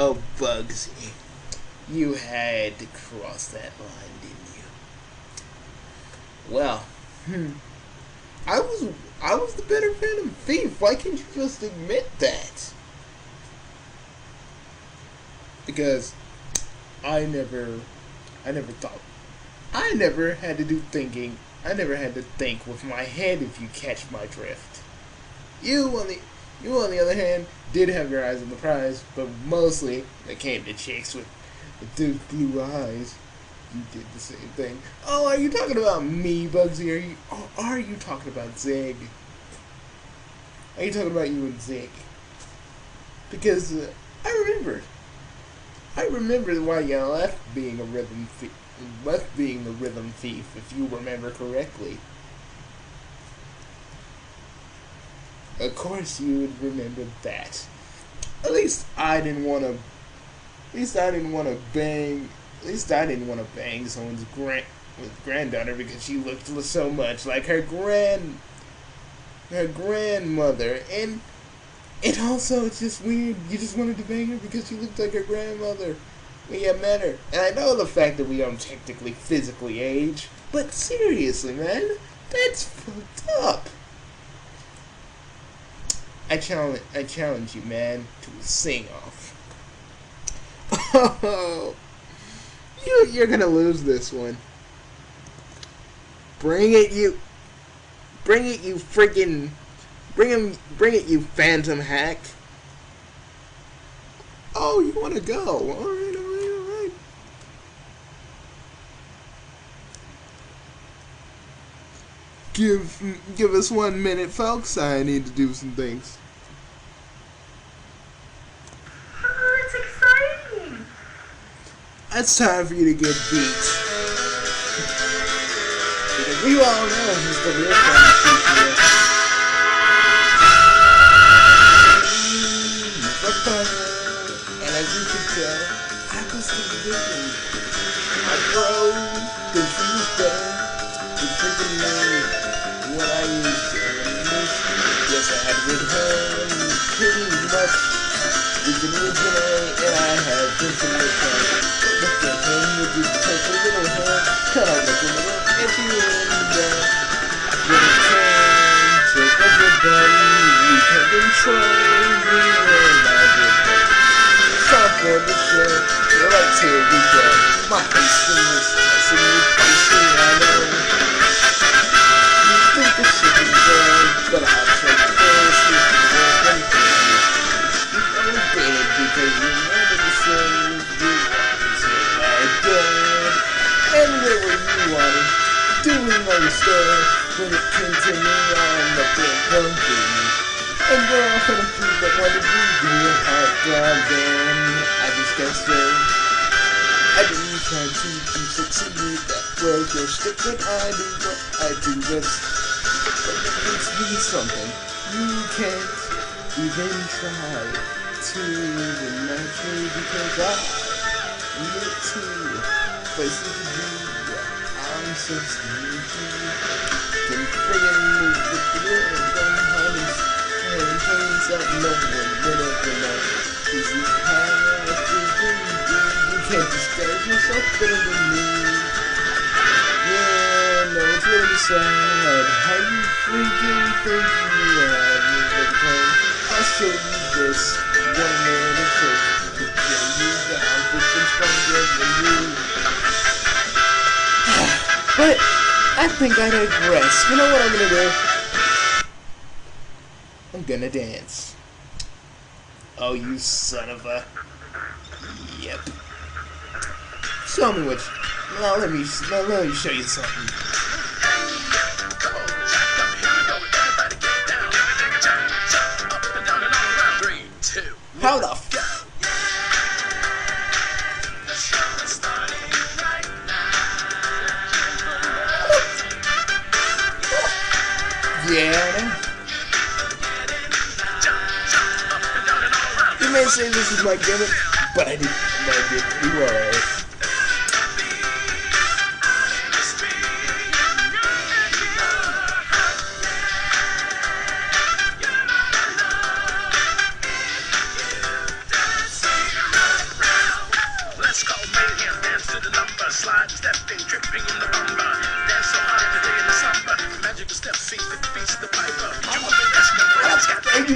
Oh, Bugsy. You had to cross that line, didn't you? Well, I was the better Venom Thief. Why can't you just admit that? Because I never thought. I never had to do thinking. I never had to think with my head, if you catch my drift. You on the other hand, did have your eyes on the prize, but mostly when it came to chicks with those blue eyes, you did the same thing. Oh, are you talking about me, Bugsy? Are you talking about Zig? Are you talking about you and Zig? Because I remembered why you left being a rhythm thief. Left being the rhythm thief, if you remember correctly. Of course, you would remember that. At least I didn't want to bang. At least I didn't want to bang someone's granddaughter because she looked so much like her grandmother, and also it's just weird. You just wanted to bang her because she looked like her grandmother. We met her, and I know the fact that we don't technically physically age, but seriously, man, that's fucked up. I challenge you, man, to a sing-off. Oh, you're gonna lose this one. Bring it, you freaking, bring it, you phantom hack. Oh, you wanna go? All right. Give us 1 minute, folks. I need to do some things. Oh, it's exciting. It's time for you to get beat. Because we all know who's the real fan of and as you can tell, I was the victim. My bro, confused done, was freaking me. What I used to reminisce. Yes, I had with her pretty much. We can originate, and I had intimate fun. Look at him with his purple little hair, kind of looking a little at the end there. With a turn, take up your body, we can control you and I did that. Time for the show, right till we go. My face in this mess, and you facing, I know. Think the shit is good, but I'll take this. You only did it because you wanted to say you wanted to like good. And where were you wanted? Doing all your stuff when it came to me on the big monkey. And we're all gonna keep that wanted to be a hot dog, then I just can't say. I didn't try to succeed, that was your stick, but I do what I do best. But it makes me something you can't even try to match me because I need to places to do. I'm so sneaky. Can friggin' move with the world, don't hide and things that no one will ever know. Cause you have to do. You can't disguise yourself better than me. Yeah, no, it's really sad how you freaking think you have me with time. I'll show you this 1 minute trick to kill you down, freaking stronger than you. But I think I digress. You know what I'm gonna do? I'm gonna dance. Oh, you son of a... Yep. Show me what... Now let me show you something. How the f... Yeah. You may say this is my gimmick, but I did pretty well.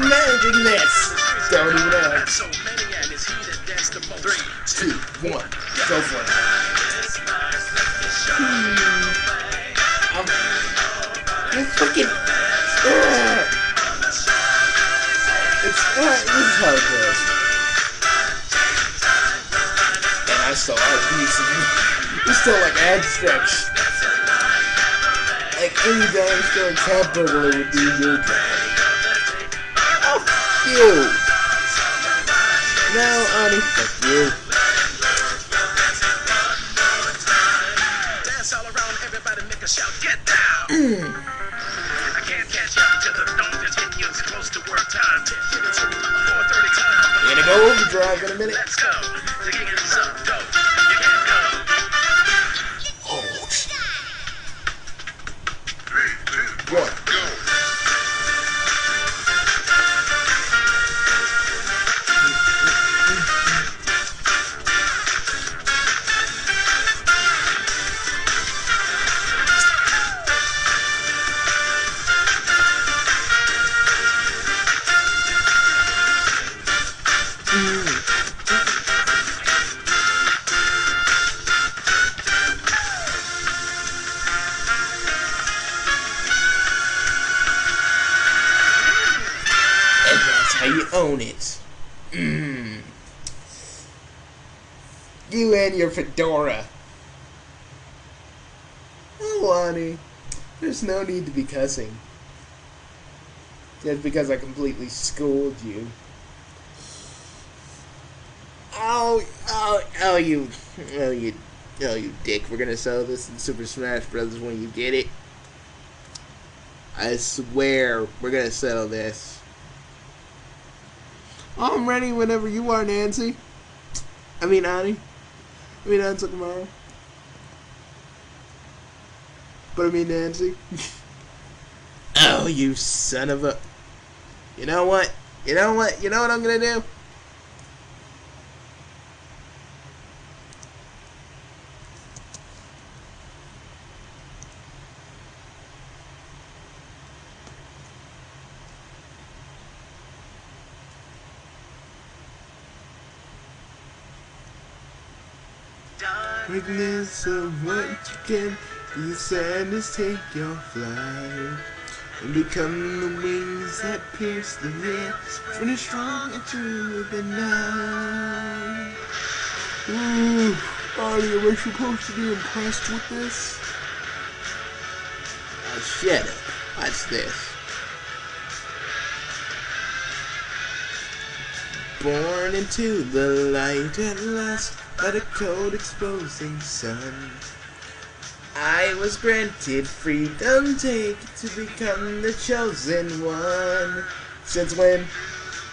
managing this? Don't even ask. So many and it's he that dance the most. 3, 2, 1, go for it. I'm fucking. This is how it goes. And I saw a piece of it. It's still like ad stretch. Like any damn still cat burglar would do your job. Oh, you. No, honey, fuck you. Dance all around, everybody make a shout, get down. I can't catch up to the dawn continues close to work time. 4:30 time. We're gonna go overdrive in a minute. Let's go. The king is some dope. You can't go. Oh, shit. 3, 2, 1, go. how you own it. You and your fedora. Oh, honey, there's no need to be cussing. Just because I completely schooled you. You dick. We're gonna sell this in Super Smash Brothers when you get it. I swear, we're gonna settle this. I'm ready whenever you are, Nancy. I mean, Annie. I mean, Aunt tomorrow. But I mean, Nancy. Oh, you son of a... You know what? You know what I'm gonna do? Regardless of what you can, these sadness take your flight and become the wings that pierce the air, finish strong and true with the night. Ooh, Artie, am I supposed to be impressed with this? Oh, shut up. Watch this. Born into the light at last by the cold exposing sun, I was granted freedom take to become the chosen one. Since when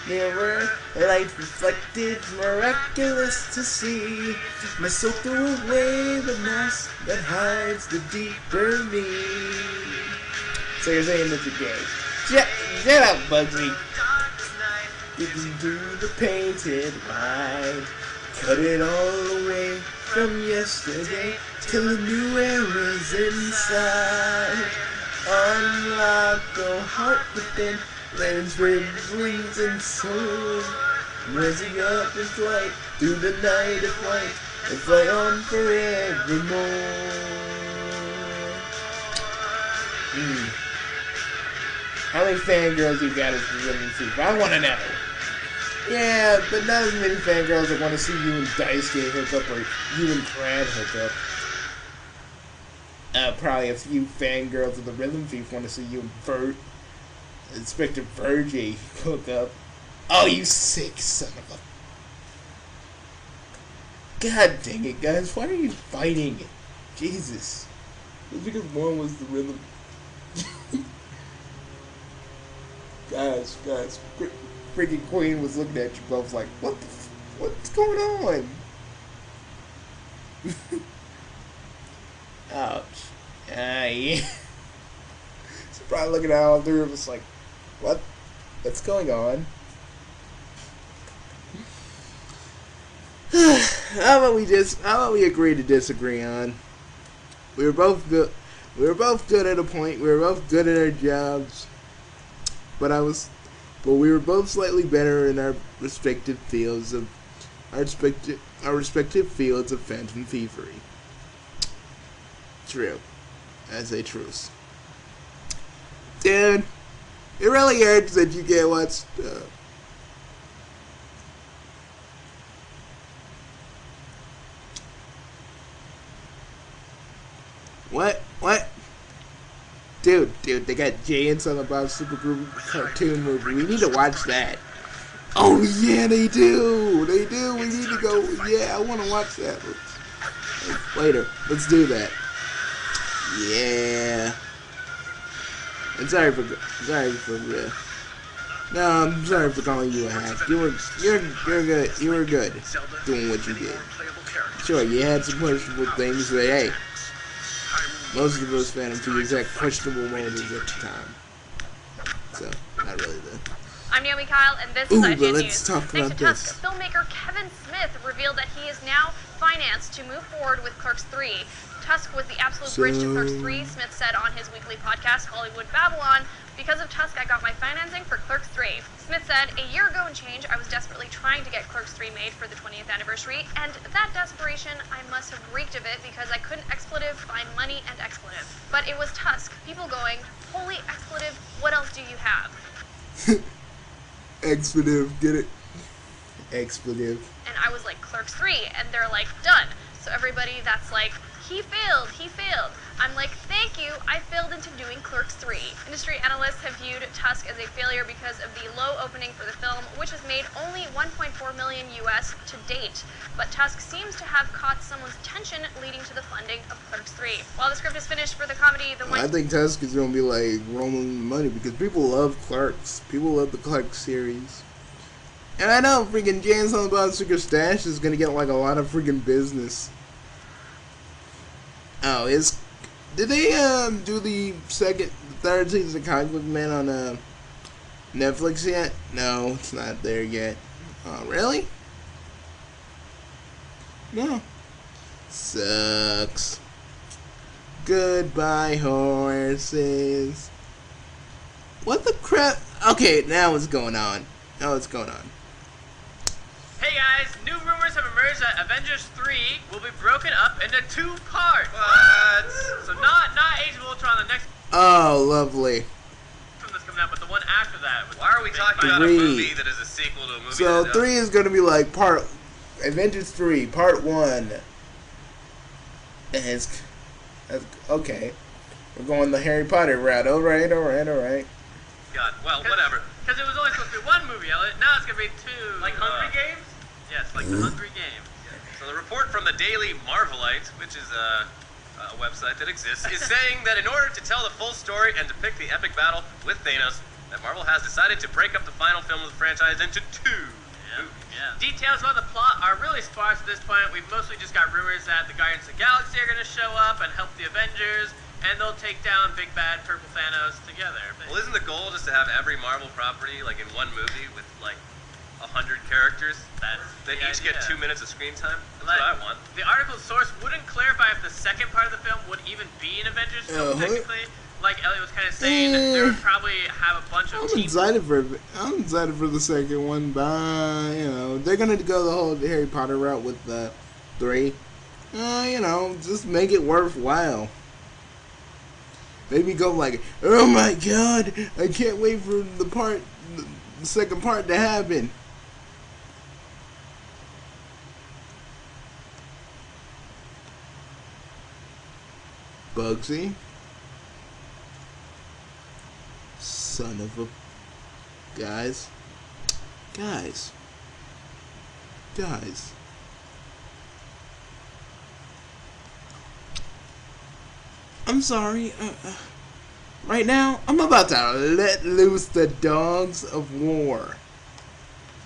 mirror light reflected, miraculous to see, my soul threw away the mask that hides the deeper me. So you're saying that you're gay? Shut up, Bugsy. Digging through the painted mind, cut it all away from yesterday till the new era's inside. Unlock the heart within, lands, ribs, wings, and soul. Rising up in flight through the night of light and fly on forevermore. How many fangirls you got as the Rhythm Thief? I want to know. Yeah, but not as many fangirls that want to see you and Daisuke hook up or you and Crad hook up. Probably a few fangirls of the Rhythm Thief want to see you and Inspector Virgie hook up. Oh, you sick son of a... God dang it, guys. Why are you fighting? Jesus. It's because one was the Rhythm... Guys. Freaking Queen was looking at you both like, what's going on? Ouch. Yeah. She's probably looking at all three of us like, what's going on? How about we agree to disagree on? We were both good at a point. We were both good at our jobs. But but we were both slightly better in our respective fields of phantom thievery. True. As a truce. Dude, it really hurts that you can't watch What? Dude, they got Jay and Silent Bob Super Group cartoon movie. We need to watch that. Oh yeah, they do. We need to go. Yeah, I want to watch that. Later. Let's do that. Yeah. And sorry for no, I'm sorry for calling you a hack. You're good. You were good doing what you did. Sure, you had some questionable things, but hey, most of those Phantom Thieves had questionable motives at the time. So, not really though. I'm Naomi Kyle, and this is IGN let's News. talk Thanks about to this. Tusk, filmmaker Kevin Smith revealed that he is now financed to move forward with Clerks 3. Tusk was the absolute bridge to Clerks 3, Smith said on his weekly podcast, Hollywood Babylon. Because of Tusk, I got my financing for Clerks 3. Smith said, a year ago and change, I was desperately trying to get Clerks 3 made for the 20th anniversary, and that desperation, I must have reeked of it because I couldn't expletive find money and expletive. But it was Tusk, people going, holy expletive, what else do you have? Expletive, get it? Expletive. And I was like, Clerks 3, and they're like, done. So everybody that's like, he failed. I'm like, thank you, I failed into doing Clerks 3. Industry analysts have viewed Tusk as a failure because of the low opening for the film, which has made only $1.4 million US to date. But Tusk seems to have caught someone's attention, leading to the funding of Clerks 3. While the script is finished for the comedy, I think Tusk is going to be like rolling money because people love Clerks. People love the Clerks series. And I know freaking Jay and Silent Bob Secret Stash is going to get like a lot of freaking business. Oh, did they do the third season of Comic Book Man on Netflix yet? No, it's not there yet. Oh, really? No. Sucks. Goodbye, horses. What the crap? Okay, now what's going on? Hey guys, new rumors have emerged that Avengers 3 will be broken up into 2 parts. What? So not Age of Ultron, the next Oh, lovely. film that's coming out, but the one after that. Why are we talking about a movie that is a sequel to a movie? So that 3 is going to be like Avengers 3, part 1. And it's okay. We're going the Harry Potter route. All right. God, well, whatever. Because it was only supposed to be 1 movie, Elliot. Now it's going to be 2. Like Hungry Games? Yes, like the Hungry Games. So the report from the Daily Marvelite, which is a website that exists, is saying that in order to tell the full story and depict the epic battle with Thanos, that Marvel has decided to break up the final film of the franchise into 2 movies. Yeah. Details about the plot are really sparse at this point. We've mostly just got rumors that the Guardians of the Galaxy are going to show up and help the Avengers, and they'll take down Big Bad Purple Thanos together. Well, isn't the goal just to have every Marvel property like in one movie with like 100 characters? They each get 2 minutes of screen time? That's what I want. The article's source wouldn't clarify if the second part of the film would even be an Avengers film, technically. Like Elliot was kind of saying, they would probably have a bunch of I'm excited for the second one, but they're gonna go the whole Harry Potter route with the 3. Just make it worthwhile. Maybe go like, oh my god, I can't wait for the second part to happen. Bugsy. Son of a... Guys. I'm sorry. Right now, I'm about to let loose the dogs of war.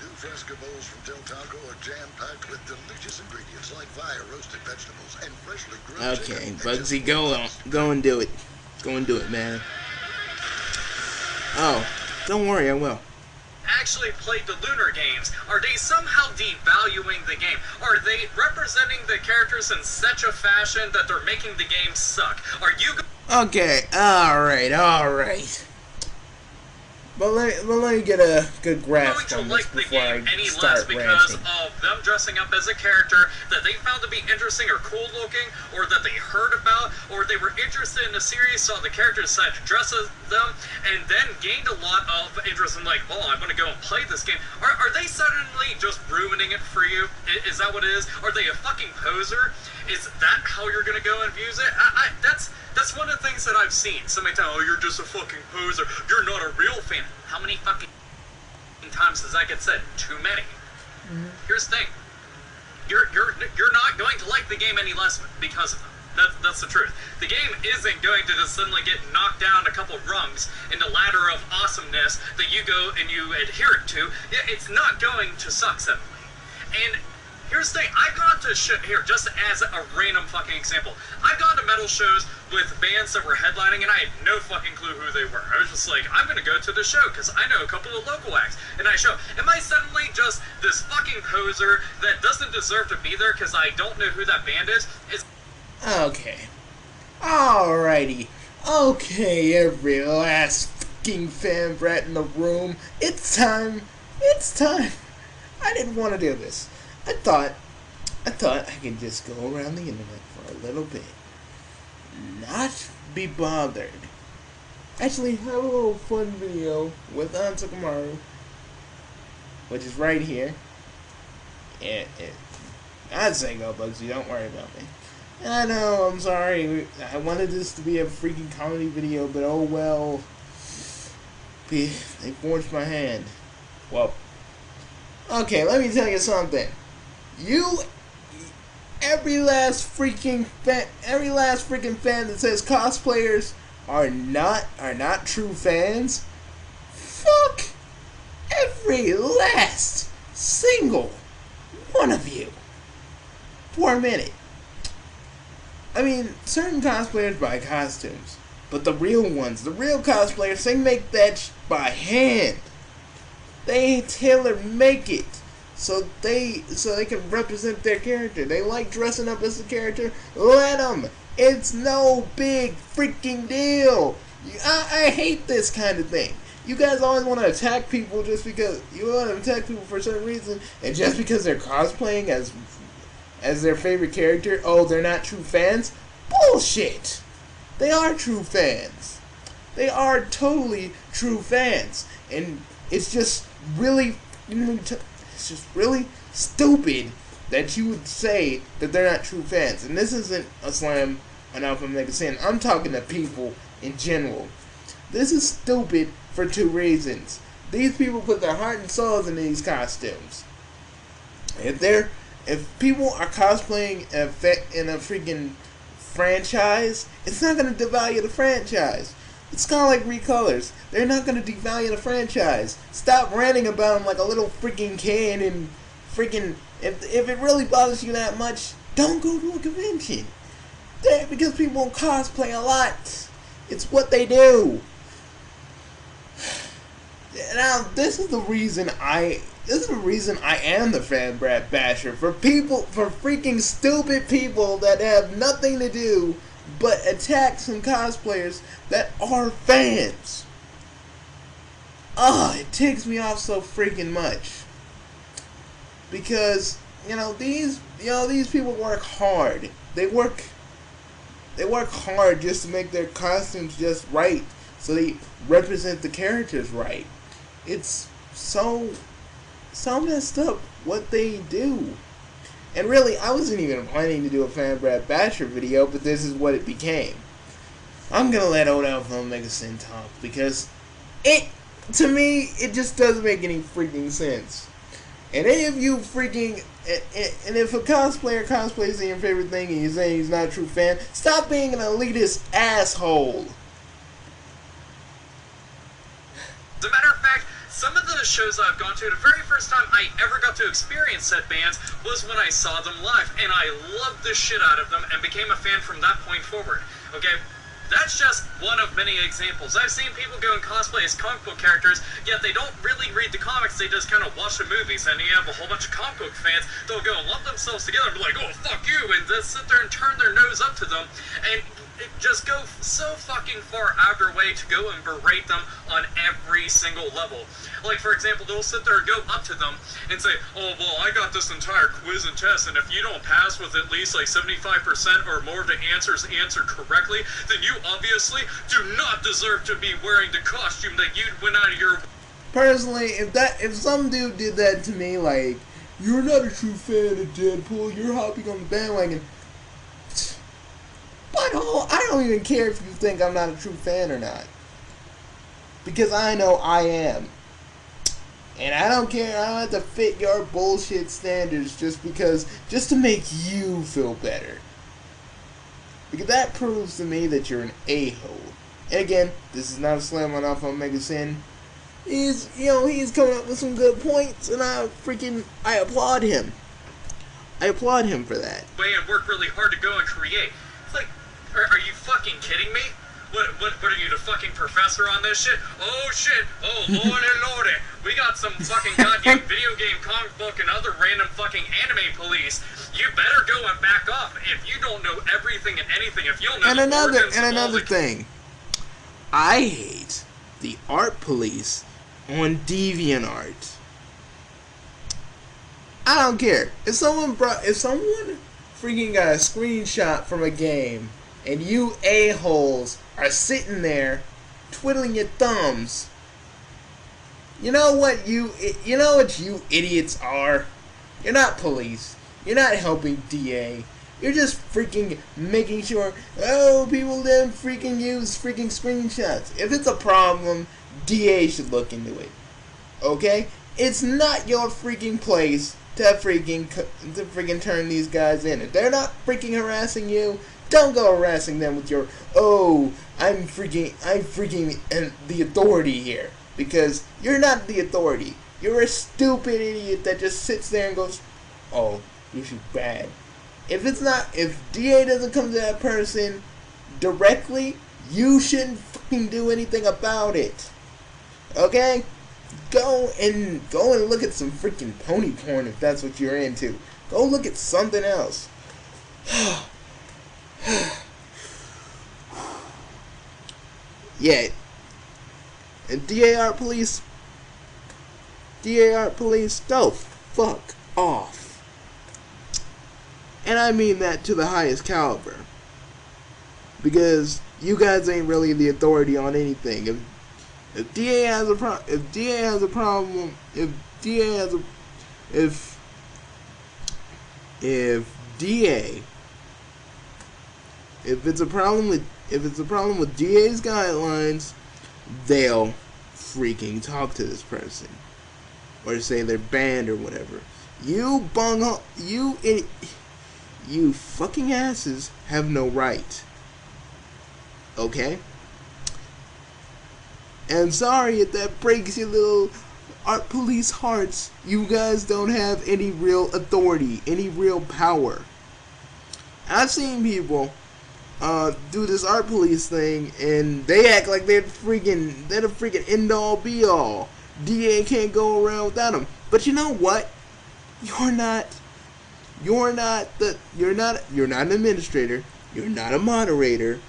New Fresca bowls from Del Taco are jam-packed with delicious ingredients like fire-roasted vegetables and freshly grilled Okay, chicken. Bugsy, go and do it. Go and do it, man. Oh, don't worry, I will. Actually played the Lunar Games? Are they somehow devaluing the game? Are they representing the characters in such a fashion that they're making the game suck? Are you... Okay, alright. But let me get a good grasp going on to this like the before game I any less start because ranting. of them dressing up as a character that they found to be interesting or cool looking, or that they heard about, or they were interested in a series, saw the character, decided to dress as them, and then gained a lot of interest in like, oh, I'm going to go and play this game. Are they suddenly just ruining it for you? Is that what it is? Are they a fucking poser? Is that how you're going to go and view it? That's one of the things that I've seen. Somebody tell, oh, you're just a fucking poser. You're not a real fan. How many fucking times does that get said? Too many. Mm-hmm. Here's the thing. You're not going to like the game any less because of them. That's the truth. The game isn't going to just suddenly get knocked down a couple rungs in the ladder of awesomeness that you go and you adhere to. It's not going to suck suddenly. And here's the thing, I've gone to here, just as a random fucking example, I've gone to metal shows with bands that were headlining, and I had no fucking clue who they were. I was just like, I'm gonna go to the show, because I know a couple of local acts, and I show. Am I suddenly just this fucking poser that doesn't deserve to be there because I don't know who that band is? Okay. Alrighty. Okay, every last fucking fan brat in the room. It's time. It's time. I didn't want to do this. I thought I could just go around the internet for a little bit. Not be bothered. Actually, have a little fun video with Ansukamaru, which is right here. I'd say go Bugsy, don't worry about me. I know, I'm sorry. I wanted this to be a freaking comedy video, but oh well. They forced my hand. Well, okay, let me tell you something. Every last freaking fan that says cosplayers are not true fans, fuck every last single one of you for a minute. I mean, certain cosplayers buy costumes, but the real ones, the real cosplayers, they make that by hand. They tailor make it so they can represent their character. They like dressing up as the character. Let them. It's no big freaking deal. I hate this kind of thing. You guys always want to attack people just because you want to attack people for some reason, and just because they're cosplaying as their favorite character, oh, they're not true fans? Bullshit! They are true fans. They are totally true fans. And it's just really stupid that you would say that they're not true fans. And this isn't a slam on Alpha Omega Sin. I'm talking to people in general. This is stupid for two reasons. These people put their heart and souls into these costumes. If people are cosplaying in a freaking franchise, it's not going to devalue the franchise. It's kind of like recolors. They're not going to devalue the franchise. Stop ranting about them like a little freaking kid and freaking... If it really bothers you that much, don't go to a convention. Because people cosplay a lot. It's what they do. Now, this is the reason I am the fan brat basher. For freaking stupid people that have nothing to do but attack some cosplayers that are fans. It ticks me off so freaking much. Because, these people work hard. They work hard just to make their costumes just right, so they represent the characters right. It's so messed up what they do. And really, I wasn't even planning to do a fan brat basher video, but this is what it became. I'm gonna let Old Alpha Omega Sin talk, because to me, it just doesn't make any freaking sense. And any of you freaking, and if a cosplayer cosplays in your favorite thing and you're saying he's not a true fan, stop being an elitist asshole. As a matter of fact, some of the shows I've gone to, the very first time I ever got to experience said bands was when I saw them live, and I loved the shit out of them and became a fan from that point forward. Okay, that's just one of many examples. I've seen people go and cosplay as comic book characters, yet they don't really read the comics, they just kind of watch the movies, and you have a whole bunch of comic book fans that'll go and lump themselves together and be like, oh, fuck you, and just sit there and turn their nose up to them, and just go so fucking far out of their way to go and berate them on every single level. Like, for example, they'll sit there and go up to them and say, oh, well, I got this entire quiz and test, and if you don't pass with at least like 75% or more of the answers answered correctly, then you obviously do not deserve to be wearing the costume that you went out of your... Personally, if some dude did that to me, like, you're not a true fan of Deadpool, you're hopping on the bandwagon. Butthole, I don't even care if you think I'm not a true fan or not. Because I know I am. And I don't care, I don't have to fit your bullshit standards just to make you feel better. Because that proves to me that you're an a-hole. And again, this is not a slam on Alpha Omega Sin. He's coming up with some good points, and I applaud him. I applaud him for that. Way and work really hard to go and create. It's like, are you fucking kidding me? What are you, the fucking professor on this shit? Oh shit, oh lordy lordy, we got some fucking goddamn video game, comic book, and other random fucking anime police. You better go and back off if you don't know everything and anything, if you don't know another thing. I hate the art police on DeviantArt. I don't care. If someone freaking got a screenshot from a game and you a-holes are sitting there twiddling your thumbs, you know what you idiots are? You're not police. You're not helping DA. You're just freaking making sure, people then freaking use freaking screenshots. If it's a problem, DA should look into it. Okay? It's not your freaking place to freaking turn these guys in. If they're not freaking harassing you, don't go harassing them with your, I'm freaking the authority here. Because you're not the authority. You're a stupid idiot that just sits there and goes, oh, you shoot bad. If DA doesn't come to that person directly, you shouldn't fucking do anything about it. Okay? Go and look at some freaking pony porn if that's what you're into. Go look at something else. Yeah. And DAR police, go fuck off. And I mean that to the highest caliber. Because you guys ain't really the authority on anything. If DA has a problem, if it's a problem with DA's guidelines, they'll freaking talk to this person. Or say they're banned or whatever. You fucking asses have no right. Okay? And sorry if that breaks your little art police hearts. You guys don't have any real authority, any real power. I've seen people do this art police thing, and they act like they're the freaking end all be all. DA can't go around without them. But you know what? You're not an administrator. You're not a moderator.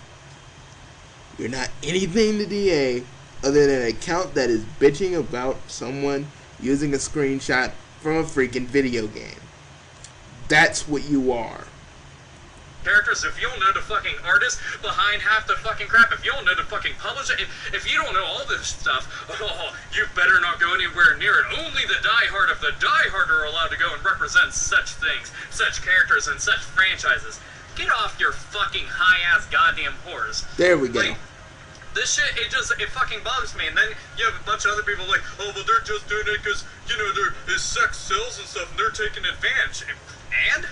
You're not anything to DA other than an account that is bitching about someone using a screenshot from a freaking video game. That's what you are. Characters, if you don't know the fucking artist behind half the fucking crap, if you don't know the fucking publisher, if you don't know all this stuff, you better not go anywhere near it. Only the diehard of the diehard are allowed to go and represent such things, such characters, and such franchises. Get off your fucking high-ass goddamn whores. There we go. Like, this shit, it fucking bothers me. And then you have a bunch of other people like, oh, well, they're just doing it because, their sex sells and stuff, and they're taking advantage. And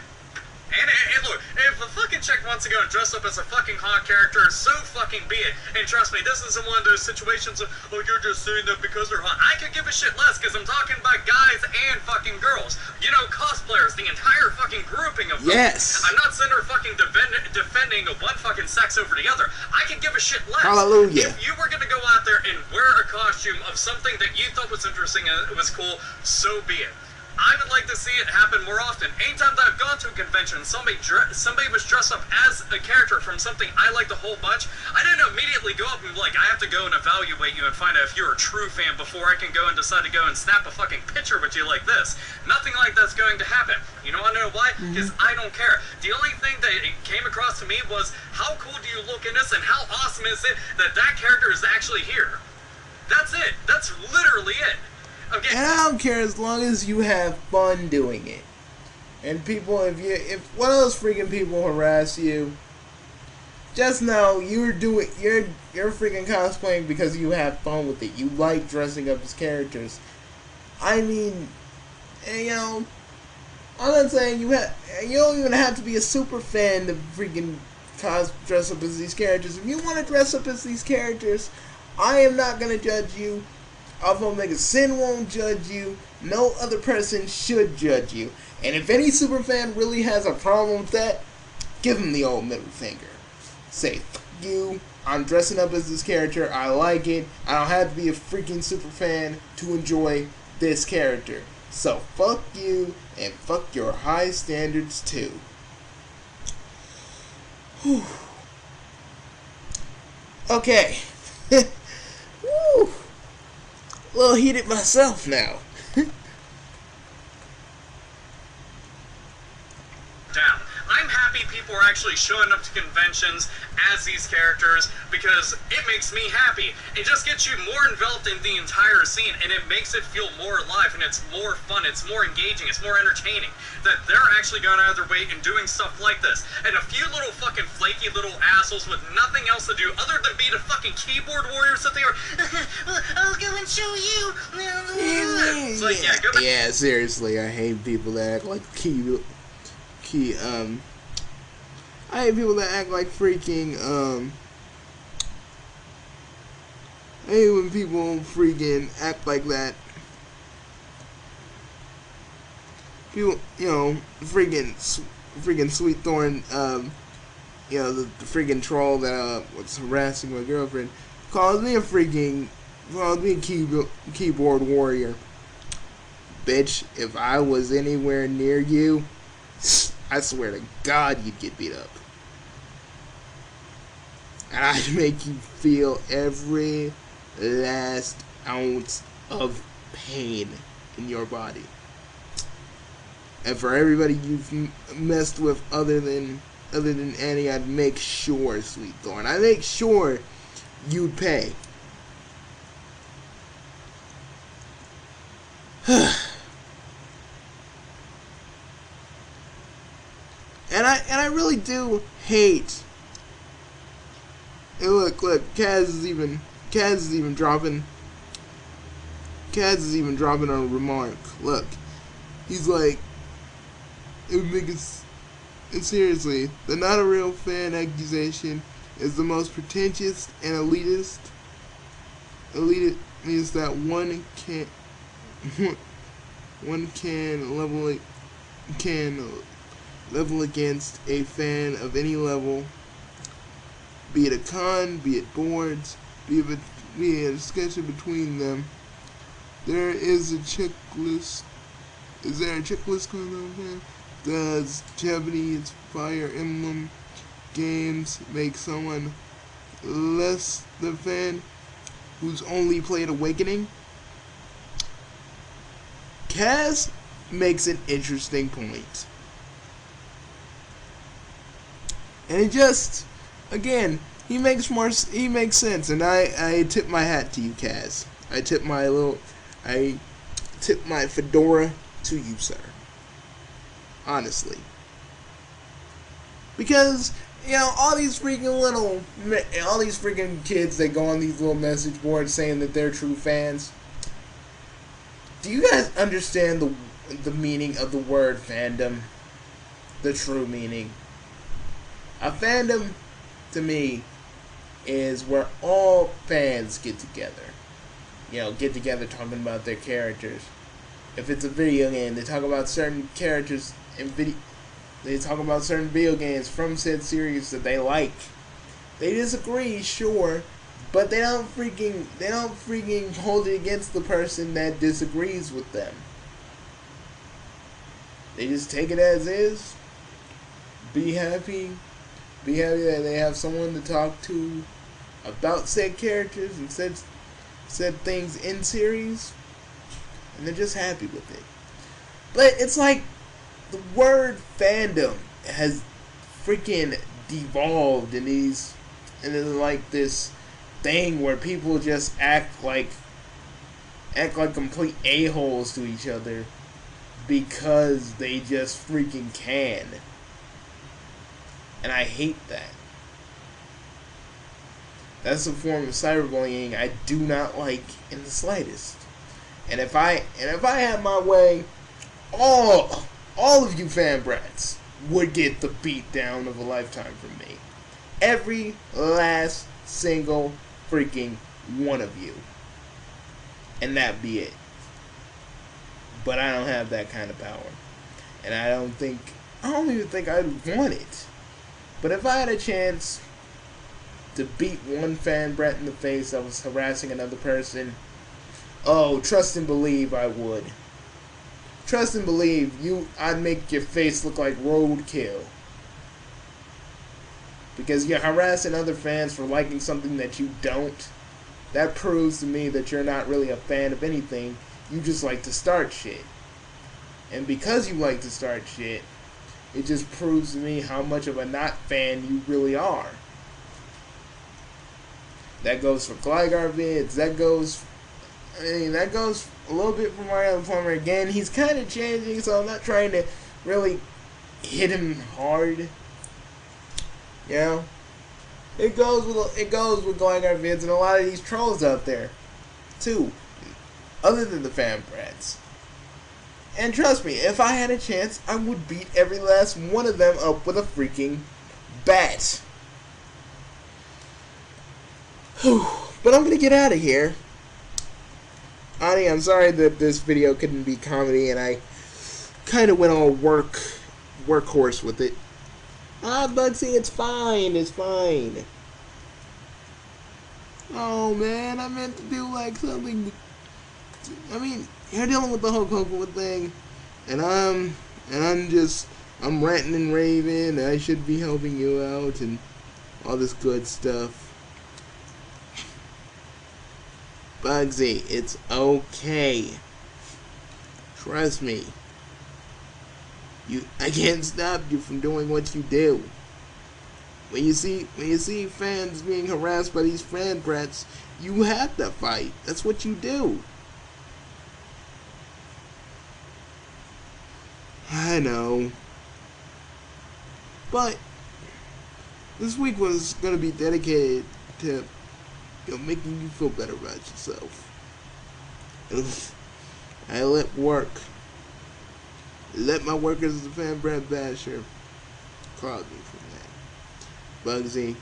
look, if a fucking chick wants to go and dress up as a fucking hot character, so fucking be it. And trust me, this isn't one of those situations of, you're just saying that because they're hot. I could give a shit less, because I'm talking about guys and fucking girls. Cosplayers, the entire fucking grouping of them. Yes. I'm not sitting there fucking defending one fucking sex over the other. I could give a shit less. Hallelujah. If you were going to go out there and wear a costume of something that you thought was interesting and it was cool, so be it. I would like to see it happen more often. Anytime that I've gone to to a convention and somebody was dressed up as a character from something I liked a whole bunch, I didn't immediately go up and be like, I have to go and evaluate you and find out if you're a true fan before I can go and decide to go and snap a fucking picture with you like this. Nothing like that's going to happen. You know why? Because I don't care. The only thing that it came across to me was, how cool do you look in this, and how awesome is it that that character is actually here? That's it. That's literally it. Okay. And I don't care as long as you have fun doing it. And people, if one of those freaking people harass you, just know you're freaking cosplaying because you have fun with it. You like dressing up as characters. I mean, you know, I'm not saying you don't even have to be a super fan to freaking dress up as these characters. If you want to dress up as these characters, I am not gonna judge you. Alpha Omega Sin won't judge you. No other person should judge you. And if any superfan really has a problem with that, give him the old middle finger. Say, fuck you, I'm dressing up as this character, I like it, I don't have to be a freaking superfan to enjoy this character. So fuck you, and fuck your high standards too. Whew. Okay. Woo. A little heated myself now. Down. I'm happy people are actually showing up to conventions as these characters because it makes me happy. It just gets you more enveloped in the entire scene, and it makes it feel more alive, and it's more fun, it's more engaging, it's more entertaining. That they're actually going out of their way and doing stuff like this. And a few little fucking flaky little assholes with nothing else to do other than be the fucking keyboard warriors that they are. I'll go and show you. It's like, yeah, go back. Yeah, seriously, I hate people that act like I hate people that act like freaking, I hate when people freaking act like that. People, you know, freaking Sweet Thorn, you know, the freaking troll that was harassing my girlfriend, calls me a keyboard warrior. Bitch, if I was anywhere near you, I swear to God, you'd get beat up. And I'd make you feel every last ounce of pain in your body. And for everybody you've messed with other than Annie, I'd make sure, Sweet Thorn, I'd make sure you'd pay. And I really do hate. And look, Kaz is even dropping a remark. Look, he's like, seriously, the not a real fan accusation is the most pretentious and elitist that one can level against a fan of any level, be it a con, be it boards, be it a discussion between them. There is a checklist. Is there a checklist going on there? Does Japanese Fire Emblem games make someone less the fan who's only played Awakening? Kaz makes an interesting point. And it just, again, he makes sense, and I tip my hat to you, Kaz. I tip my fedora to you, sir. Honestly. Because, you know, all these freaking kids that go on these little message boards saying that they're true fans. Do you guys understand the meaning of the word fandom? The true meaning. A fandom, to me, is where all fans get together. You know, get together talking about their characters. If it's a video game, they talk about certain characters they talk about certain video games from said series that they like. They disagree, sure, but they don't freaking hold it against the person that disagrees with them. They just take it as is be happy that they have someone to talk to about said characters and said things in series, and they're just happy with it. But it's like the word fandom has freaking devolved in like this thing where people just act like complete a-holes to each other because they just freaking can. And I hate that. That's a form of cyberbullying I do not like in the slightest. And if I had my way, all of you fan brats would get the beatdown of a lifetime from me. Every last single freaking one of you. And that be it. But I don't have that kind of power. And I don't even think I'd want it. But if I had a chance to beat one fan brat in the face that was harassing another person, oh, trust and believe I would. Trust and believe I'd make your face look like roadkill. Because you're harassing other fans for liking something that you don't. That proves to me that you're not really a fan of anything. You just like to start shit. And because you like to start shit, it just proves to me how much of a not fan you really are. That goes for Gligar vids. That goes a little bit for Mario Plumber. Again, he's kind of changing, so I'm not trying to really hit him hard. You know? It goes with Gligar vids and a lot of these trolls out there, too. Other than the fan brats. And trust me, if I had a chance, I would beat every last one of them up with a freaking bat. Whew. But I'm gonna get out of here. Ani, I'm sorry that this video couldn't be comedy and I kind of went all workhorse with it. Bugsy, it's fine, it's fine. Oh man, I meant to do like something. I mean, you're dealing with the whole Cocoa thing, and I'm ranting and raving, and I should be helping you out, and all this good stuff. Bugsy, it's okay. Trust me. I can't stop you from doing what you do. When you see fans being harassed by these fan brats, you have to fight. That's what you do. I know. But this week was going to be dedicated to making you feel better about yourself. I let my workers as a fan brat basher cloud me from that. Bugsy,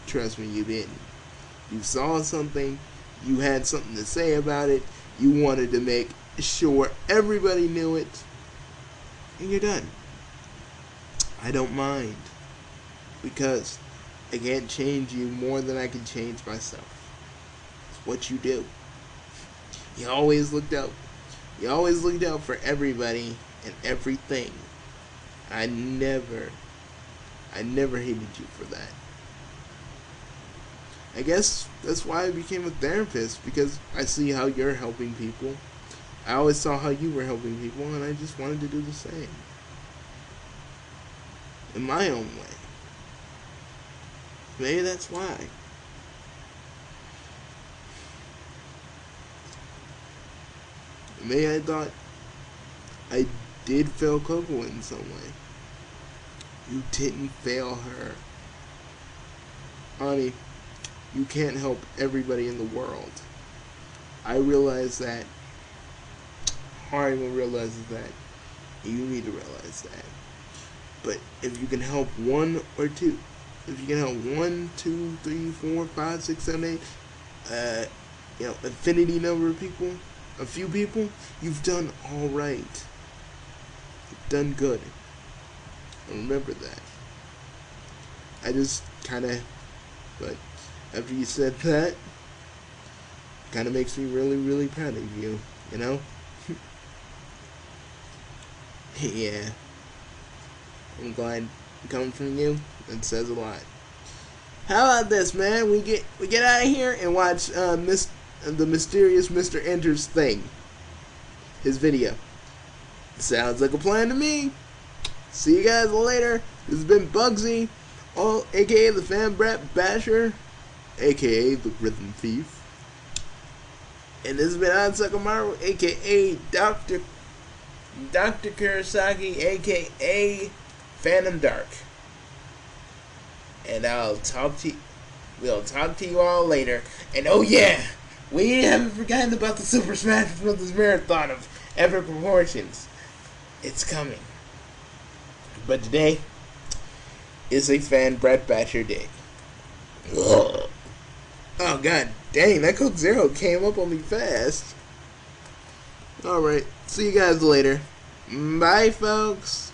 trust me, you didn't. You saw something, you had something to say about it, you wanted to make sure everybody knew it, and you're done. I don't mind, because I can't change you more than I can change myself. It's what you do. You always looked out for everybody and everything. I never hated you for that. I guess that's why I became a therapist, because I see how you're helping people. I always saw how you were helping people, and I just wanted to do the same. In my own way. Maybe that's why. Maybe I thought I did fail Coco in some way. You didn't fail her. Ani, you can't help everybody in the world. I realize that. Harima realizes that. You need to realize that. But if you can help one or two, if you can help 1, 2, 3, 4, 5, 6, 7, 8, infinity number of people, a few people, you've done all right. You've done good. And remember that. I just but after you said that, kind of makes me really, really proud of you, you know? Yeah. I'm glad it comes from you. It says a lot. How about this, man? We get out of here and watch the mysterious Mr. Enters thing. His video. Sounds like a plan to me. See you guys later. This has been Bugsy, aka the Fan Brat Basher, aka the Rhythm Thief. And this has been Onsucker Marvel, aka Dr. Kurosaki, aka Phantom Dark. And we'll talk to you all later. And oh yeah, we haven't forgotten about the Super Smash Bros. Marathon of epic proportions. It's coming. But today is a Fan Brat Basher day. Ugh. Oh god dang, that Coke Zero came up on me fast. Alright, see you guys later. Bye folks.